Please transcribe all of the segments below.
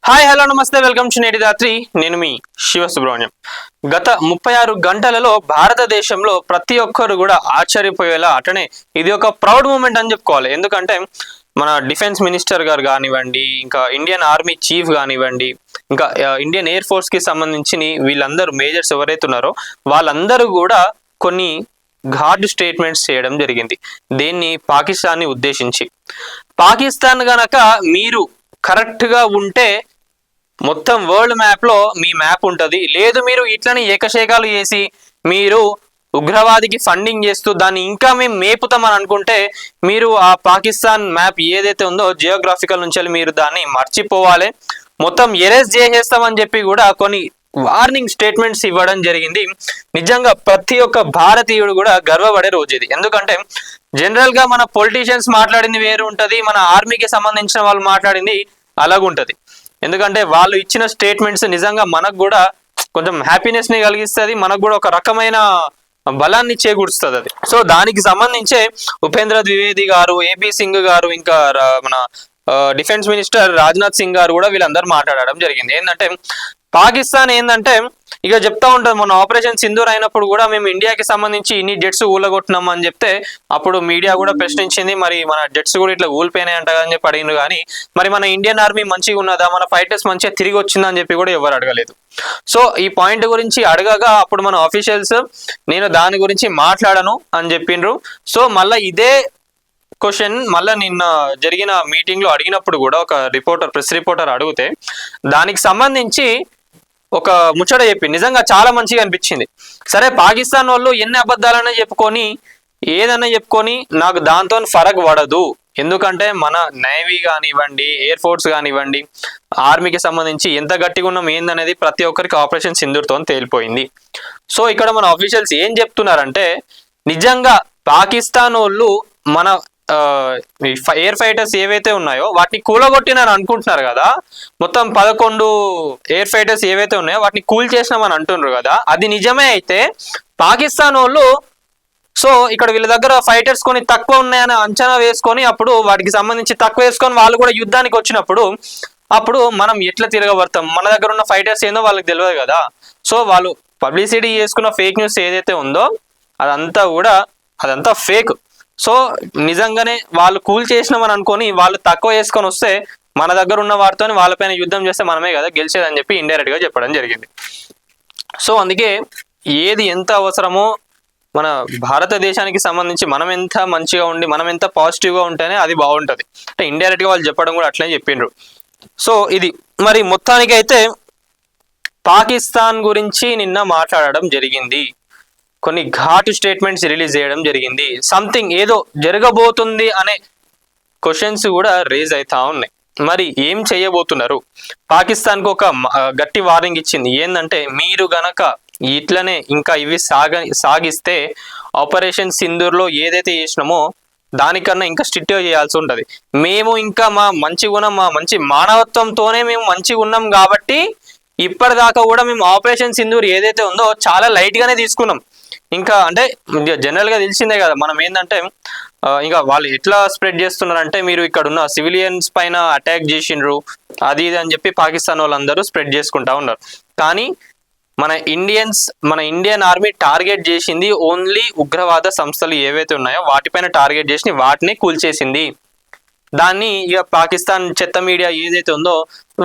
Hi hello నమస్తే welcome to నేటి రాత్రి. నేను మీ శివ సుబ్రహ్మణ్యం. గత 36 గంటలలో భారతదేశంలో ప్రతి ఒక్కరు కూడా ఆశ్చర్యపోయేలా అటనే ఇది ఒక ప్రౌడ్ మూమెంట్ అని చెప్పుకోవాలి. ఎందుకంటే మన డిఫెన్స్ మినిస్టర్ గారు కానివ్వండి, ఇంకా ఇండియన్ ఆర్మీ చీఫ్ కానివ్వండి, ఇంకా ఇండియన్ ఎయిర్ ఫోర్స్ కి సంబంధించిన వీళ్ళందరూ మేజర్స్ ఎవరైతే ఉన్నారో వాళ్ళందరూ కూడా కొన్ని ఘాట్ స్టేట్మెంట్స్ చేయడం జరిగింది. దీన్ని పాకిస్తాన్ని ఉద్దేశించి, పాకిస్తాన్ గనక మీరు కరెక్ట్ గా ఉంటే మొత్తం వరల్డ్ మ్యాప్ లో మీ మ్యాప్ ఉంటుంది, లేదు మీరు ఇట్లని ఏకశేఖాలు చేసి మీరు ఉగ్రవాదికి ఫండింగ్ చేస్తూ దాన్ని ఇంకా మేము మేపుతామని అనుకుంటే మీరు ఆ పాకిస్తాన్ మ్యాప్ ఏదైతే ఉందో జియోగ్రాఫికల్ నుంచి మీరు దాన్ని మర్చిపోవాలి, మొత్తం ఎరేజ్ చేసేస్తామని చెప్పి కూడా కొన్ని వార్నింగ్ స్టేట్మెంట్స్ ఇవ్వడం జరిగింది. నిజంగా ప్రతి ఒక్క భారతీయుడు కూడా గర్వపడే రోజు ఇది. ఎందుకంటే జనరల్ గా మన పొలిటీషియన్స్ మాట్లాడింది వేరు ఉంటది, మన ఆర్మీకి సంబంధించిన వాళ్ళు మాట్లాడింది అలాగుంటది. ఎందుకంటే వాళ్ళు ఇచ్చిన స్టేట్మెంట్స్ నిజంగా మనకు కూడా కొంచెం హ్యాపీనెస్ ని కలిగిస్తుంది, మనకు కూడా ఒక రకమైన బలాన్ని చేకూరుస్తుంది అది. సో దానికి సంబంధించే ఉపేంద్ర ద్వివేది గారు, ఏపీ సింగ్ గారు, ఇంకా మన డిఫెన్స్ మినిస్టర్ రాజ్నాథ్ సింగ్ గారు కూడా వీళ్ళందరూ మాట్లాడడం జరిగింది. ఏంటంటే పాకిస్తాన్ ఏంటంటే ఇక చెప్తా ఉంటుంది, మన ఆపరేషన్ సింధూర్ అయినప్పుడు కూడా మేము ఇండియాకి సంబంధించి ఇన్ని జెట్స్ ఊలగొట్టినాం అని చెప్తే అప్పుడు మీడియా కూడా ప్రశ్నించింది, మరి మన జెట్స్ కూడా ఇట్లా ఊలిపోయినాయి అంట అని చెప్పి అడిగిన కానీ మరి మన ఇండియన్ ఆర్మీ మంచిగా ఉన్నదా, మన ఫైటర్స్ మంచిగా తిరిగి వచ్చిందా అని చెప్పి కూడా ఎవరు అడగలేదు. సో ఈ పాయింట్ గురించి అడగగా అప్పుడు మన ఆఫీషియల్స్ నేను దాని గురించి మాట్లాడను అని చెప్పిండ్రు. సో మళ్ళీ ఇదే క్వశ్చన్ మళ్ళీ నిన్న జరిగిన మీటింగ్ లో అడిగినప్పుడు కూడా ఒక ప్రెస్ రిపోర్టర్ అడిగితే దానికి సంబంధించి ఒక ముచ్చట చెప్పి నిజంగా చాలా మంచిగా అనిపించింది. సరే పాకిస్తాన్ వాళ్ళు ఎన్ని అబద్ధాలన్నా చెప్పుకొని ఏదన్నా చెప్పుకొని నాకు దాంతో ఫరక్ పడదు, ఎందుకంటే మన నేవీ కానివ్వండి, ఎయిర్ ఫోర్స్ కానివ్వండి, ఆర్మీకి సంబంధించి ఎంత గట్టిగా ఉన్నాం ఏందనేది ప్రతి ఒక్కరికి ఆపరేషన్ సింధూర్తో తేలిపోయింది. సో ఇక్కడ మన ఆఫీషియల్స్ ఏం చెప్తున్నారంటే నిజంగా పాకిస్తాన్ వాళ్ళు మన ఎయిర్ ఫైటర్స్ ఏవైతే ఉన్నాయో వాటిని కూలగొట్టినని అనుకుంటున్నారు కదా, మొత్తం 11 ఎయిర్ ఫైటర్స్ ఏవైతే ఉన్నాయో వాటిని కూల్ చేసినామని అంటున్నారు కదా, అది నిజమే అయితే పాకిస్తాన్ వాళ్ళు సో ఇక్కడ వీళ్ళ దగ్గర ఫైటర్స్ కొన్ని తక్కువ ఉన్నాయని అంచనా వేసుకొని అప్పుడు వాటికి సంబంధించి తక్కువ వేసుకొని వాళ్ళు కూడా యుద్ధానికి వచ్చినప్పుడు అప్పుడు మనం ఎట్లా తిరగబడతాం, మన దగ్గర ఉన్న ఫైటర్స్ ఏందో వాళ్ళకి తెలియదు కదా. సో వాళ్ళు పబ్లిసిటీ చేసుకున్న ఫేక్ న్యూస్ ఏదైతే ఉందో అదంతా ఫేక్. సో నిజంగానే వాళ్ళు కూల్ చేసినామని అనుకొని వాళ్ళు తక్కువ వేసుకొని వస్తే మన దగ్గర ఉన్న వారితో వాళ్ళపైన యుద్ధం చేస్తే మనమే కదా గెలిచేదని చెప్పి ఇండైరెక్ట్ గా చెప్పడం జరిగింది. సో అందుకే ఏది ఎంత అవసరమో మన భారతదేశానికి సంబంధించి మనం ఎంత మంచిగా ఉండి మనం ఎంత పాజిటివ్గా ఉంటేనే అది బాగుంటుంది అంటే ఇండైరెక్ట్ గా వాళ్ళు చెప్పడం కూడా అట్లనే చెప్పిండ్రు. సో ఇది మరి మొత్తానికి అయితే పాకిస్తాన్ గురించి నిన్న మాట్లాడడం జరిగింది, కొన్ని ఘాటు స్టేట్మెంట్స్ రిలీజ్ చేయడం జరిగింది, సంథింగ్ ఏదో జరగబోతుంది అనే క్వశ్చన్స్ కూడా రేజ్ అవుతా ఉన్నాయి. మరి ఏం చేయబోతున్నారు? పాకిస్తాన్కు ఒక గట్టి వార్నింగ్ ఇచ్చింది, ఏంటంటే మీరు గనక ఇట్లనే ఇంకా ఇవి సాగిస్తే ఆపరేషన్ సింధూర్లో ఏదైతే చేసినామో దానికన్నా ఇంకా స్ట్రిక్ట్గా చేయాల్సి ఉంటుంది. మేము ఇంకా మా మంచి మానవత్వంతోనే మేము మంచిగా ఉన్నాం కాబట్టి ఇప్పటిదాకా కూడా మేము ఆపరేషన్ సింధూర్ ఏదైతే ఉందో చాలా లైట్గానే తీసుకున్నాం. ఇంకా అంటే జనరల్ గా తెలిసిందే కదా మనం ఏంటంటే ఇంకా వాళ్ళు ఎట్లా స్ప్రెడ్ చేస్తున్నారంటే మీరు ఇక్కడ ఉన్న సివిలియన్స్ పైన అటాక్ చేసిండ్రు అది ఇది అని చెప్పి పాకిస్తాన్ వాళ్ళందరూ స్ప్రెడ్ చేసుకుంటా ఉన్నారు. కానీ మన ఇండియన్ ఆర్మీ టార్గెట్ చేసింది ఓన్లీ ఉగ్రవాద సంస్థలు ఏవైతే ఉన్నాయో వాటిపైన టార్గెట్ చేసి వాటిని కూల్చేసింది. దాన్ని ఇక పాకిస్తాన్ చెత్త మీడియా ఏదైతే ఉందో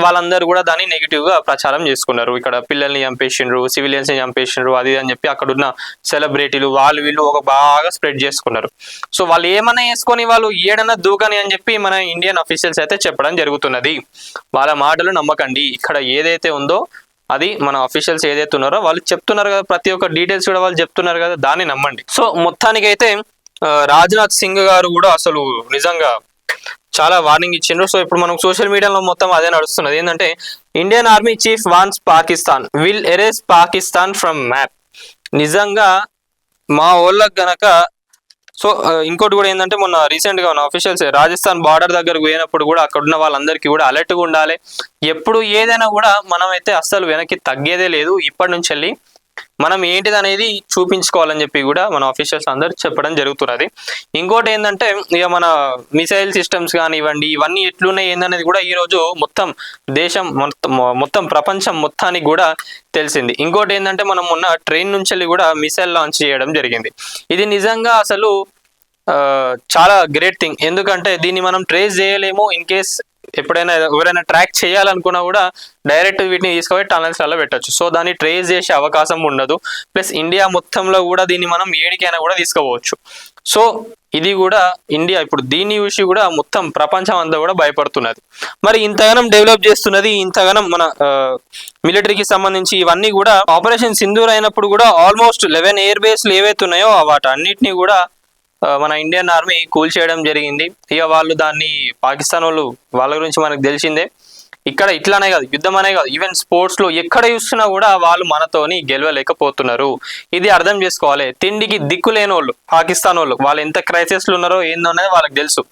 వాళ్ళందరూ కూడా దాన్ని నెగిటివ్ గా ప్రచారం చేసుకున్నారు. ఇక్కడ పిల్లల్ని చంపేసిండ్రు, సివిలియన్స్ ని చంపేసిండ్రు అది అని చెప్పి అక్కడున్న సెలబ్రిటీలు వీళ్ళు ఒక బాగా స్ప్రెడ్ చేసుకున్నారు. సో వాళ్ళు ఏమన్నా వేసుకొని వాళ్ళు ఏడన్నా దూకని అని చెప్పి మన ఇండియన్ అఫీషియల్స్ అయితే చెప్పడం జరుగుతున్నది. వాళ్ళ మాటలు నమ్మకండి, ఇక్కడ ఏదైతే ఉందో అది మన అఫీషియల్స్ ఏదైతే ఉన్నారో వాళ్ళు చెప్తున్నారు కదా, ప్రతి ఒక్క డీటెయిల్స్ కూడా వాళ్ళు చెప్తున్నారు కదా, దాన్ని నమ్మండి. సో మొత్తానికైతే రాజ్నాథ్ సింగ్ గారు కూడా అసలు నిజంగా చాలా వార్నింగ్ ఇచ్చిండ్రు. సో ఇప్పుడు మనం సోషల్ మీడియాలో మొత్తం అదే నడుస్తున్నది, ఏంటంటే Indian army chief warns Pakistan will erase Pakistan from map. నిజంగా మా వాళ్ళకి గనక సో ఇంకోటి కూడా ఏంటంటే మొన్న రీసెంట్ గా ఉన్న అఫీషియల్స్ రాజస్థాన్ బార్డర్ దగ్గరకు పోయినప్పుడు కూడా అక్కడ ఉన్న వాళ్ళందరికీ కూడా అలర్ట్గా ఉండాలి, ఎప్పుడు ఏదైనా కూడా మనం అయితే అస్సలు వెనక్కి తగ్గేదే లేదు, ఇప్పటి నుంచి వెళ్ళి మనం ఏంటిది అనేది చూపించుకోవాలని చెప్పి కూడా మన ఆఫీషియల్స్ అందరు చెప్పడం జరుగుతున్నది. ఇంకోటి ఏంటంటే ఇక మన మిసైల్ సిస్టమ్స్ కానివ్వండి, ఇవన్నీ ఎట్లున్నాయి ఏందనేది కూడా ఈరోజు మొత్తం దేశం మొత్తం ప్రపంచం మొత్తానికి కూడా తెలిసింది. ఇంకోటి ఏంటంటే మనం మొన్న ట్రైన్ నుంచి వెళ్ళి కూడా మిసైల్ లాంచ్ చేయడం జరిగింది. ఇది నిజంగా అసలు చాలా గ్రేట్ థింగ్. ఎందుకంటే దీన్ని మనం ట్రేస్ చేయలేము. ఇన్ కేస్ ఎప్పుడైనా ఎవరైనా ట్రాక్ చేయాలనుకున్నా కూడా డైరెక్ట్ వీటిని తీసుకుపోయి టనల్స్లలో పెట్టచ్చు. సో దాన్ని ట్రేస్ చేసే అవకాశం ఉండదు. ప్లస్ ఇండియా మొత్తంలో కూడా దీన్ని మనం ఏడికైనా కూడా తీసుకుపోవచ్చు. సో ఇది కూడా ఇండియా ఇప్పుడు దీన్ని చూసి కూడా మొత్తం ప్రపంచం అంతా కూడా భయపడుతున్నది. మరి ఇంతగానం డెవలప్ చేస్తున్నది, ఇంతగానం మన మిలిటరీకి సంబంధించి ఇవన్నీ కూడా ఆపరేషన్ సింధూర్ అయినప్పుడు కూడా ఆల్మోస్ట్ 11 ఎయిర్ బేస్లు ఏవైతే ఉన్నాయో వాటి అన్నిటినీ కూడా మన ఇండియన్ ఆర్మీ కూల్చేయడం జరిగింది. ఇక వాళ్ళు దాన్ని పాకిస్తాన్ వాళ్ళ గురించి మనకు తెలిసిందే. ఇక్కడ ఇట్లానే కాదు, యుద్ధం అనే కాదు, ఈవెన్ స్పోర్ట్స్ లో ఎక్కడ చూస్తున్నా కూడా వాళ్ళు మనతోని గెలవలేకపోతున్నారు. ఇది అర్థం చేసుకోవాలి. తిండికి దిక్కు లేని వాళ్ళు పాకిస్తాన్ వాళ్ళు ఎంత క్రైసిస్లు ఉన్నారో ఏందో అనేది వాళ్ళకి తెలుసు.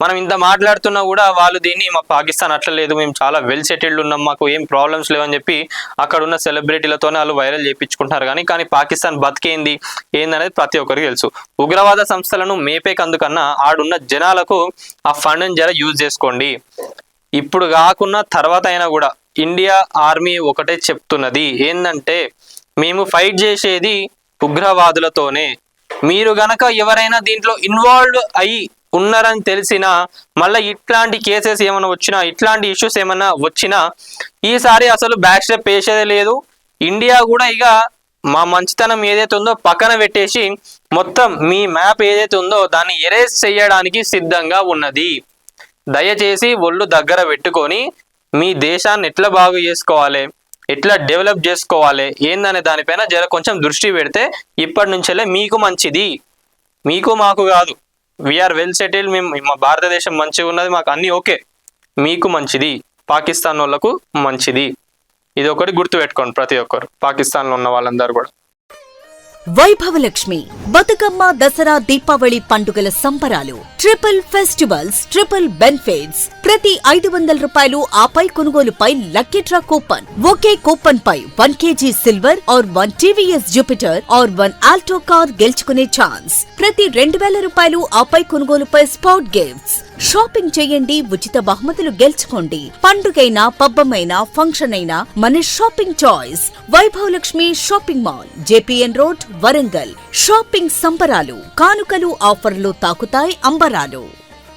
మనం ఇంత మాట్లాడుతున్నా కూడా వాళ్ళు దీన్ని మా పాకిస్తాన్ అట్లా లేదు, మేము చాలా వెల్ సెటిల్డ్ ఉన్నాం, మాకు ఏం ప్రాబ్లమ్స్ లేవని చెప్పి అక్కడ ఉన్న సెలబ్రిటీలతోనే వాళ్ళు వైరల్ చేయించుకుంటున్నారు. కానీ పాకిస్తాన్ బతికేంది ఏందనేది ప్రతి ఒక్కరికి తెలుసు. ఉగ్రవాద సంస్థలను మేపేకందుకన్నా ఆడున్న జనాలకు ఆ ఫండ్ని జర యూజ్ చేసుకోండి. ఇప్పుడు కాకున్నా తర్వాత అయినా కూడా ఇండియా ఆర్మీ ఒకటే చెప్తున్నది ఏంటంటే మేము ఫైట్ చేసేది ఉగ్రవాదులతోనే. మీరు గనక ఎవరైనా దీంట్లో ఇన్వాల్వ్ అయ్యి ఉన్నారని తెలిసినా మళ్ళీ ఇట్లాంటి కేసెస్ ఏమైనా వచ్చినా, ఇట్లాంటి ఇష్యూస్ ఏమైనా వచ్చినా ఈసారి అసలు బ్యాక్ స్టెప్ వేసేదే లేదు. ఇండియా కూడా ఇక మా మంచితనం ఏదైతే ఉందో పక్కన పెట్టేసి మొత్తం మీ మ్యాప్ ఏదైతే ఉందో దాన్ని ఎరేజ్ చేయడానికి సిద్ధంగా ఉన్నది. దయచేసి ఒళ్ళు దగ్గర పెట్టుకొని మీ దేశాన్ని ఎట్లా బాగు చేసుకోవాలి, ఎట్లా డెవలప్ చేసుకోవాలి ఏందనే దానిపైన జర కొంచెం దృష్టి పెడితే ఇప్పటి నుంచెల్లే మీకు మంచిది. మీకు మాకు కాదు, వీఆర్ వెల్ సెటిల్, మేము మా భారతదేశం మంచిగా ఉన్నది, మాకు అన్నీ ఓకే. మీకు మంచిది, పాకిస్తాన్ వాళ్ళకు మంచిది. ఇది ఒకటి గుర్తుపెట్టుకోండి ప్రతి ఒక్కరు, పాకిస్తాన్లో ఉన్న వాళ్ళందరూ కూడా. వైభవలక్ష్మి బతుకమ్మ దసరా దీపావళి పండుగల సంబరాలు, ట్రిపుల్ ఫెస్టివల్స్, ట్రిపుల్ బెనిఫిట్స్. ప్రతి 500 రూపాయలు ఆపై కొనుగోలుపై లక్కీ డ్రా కూపన్. ఒకే కూపన్ పై 1 kg silver or 1 TVS Jupiter or 1 Alto car గెలుచుకునే ఛాన్స్. ప్రతి 2000 రూపాయలు ఆపై కొనుగోలుపై స్పాట్ గిఫ్ట్స్. షాపింగ్ చేయండి, ఉచిత బహుమతులు గెలుచుకోండి. పండుగైనా పబ్బమైనా ఫంక్షన్ అయినా మన shopping choice Vaibhav Lakshmi shopping mall, JPN road, Warangal. Shopping సంబరాలు, కానుకలు, ఆఫర్లు తాకుతాయి అంబరాలు.